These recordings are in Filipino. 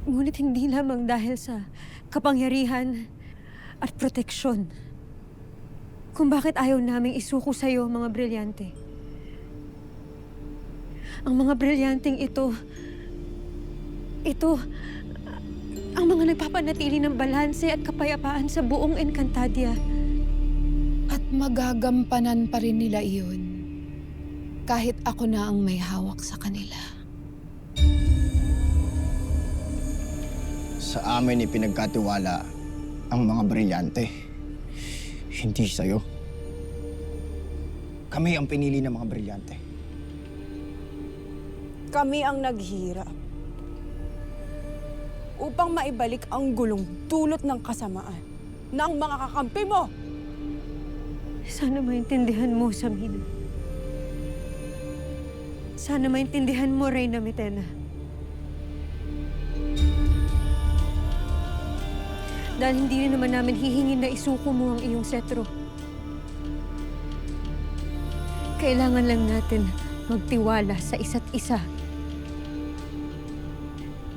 Ngunit hindi lamang dahil sa kapangyarihan at proteksyon kung bakit ayaw naming isuko sa'yo ang mga brilyante. Ang mga brilyanteng ito, ang mga nagpapanatili ng balanse at kapayapaan sa buong Encantadia. At magagampanan pa rin nila iyon kahit ako na ang may hawak sa kanila. Sa amin ipinagkatiwala ang mga brilyante. Hindi sa'yo. Kami ang pinili ng mga brilyante. Kami ang naghirap upang maibalik ang gulong dulot ng kasamaan ng mga kakampi mo. Sana maintindihan mo, Samina. Sana maintindihan mo, Reyna Mitena. Dahil hindi rin naman namin hihingin na isuko mo ang iyong setro. Kailangan lang natin magtiwala sa isa't isa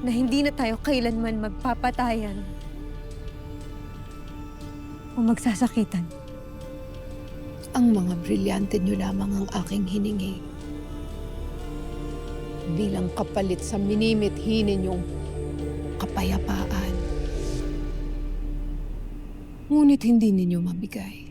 na hindi na tayo kailanman magpapatayan o magsasakitan. Ang mga brilyante niyo lamang ang aking hiningi bilang kapalit sa minimithi ninyong kapayapaan. Ngunit hindi ninyo mabigay.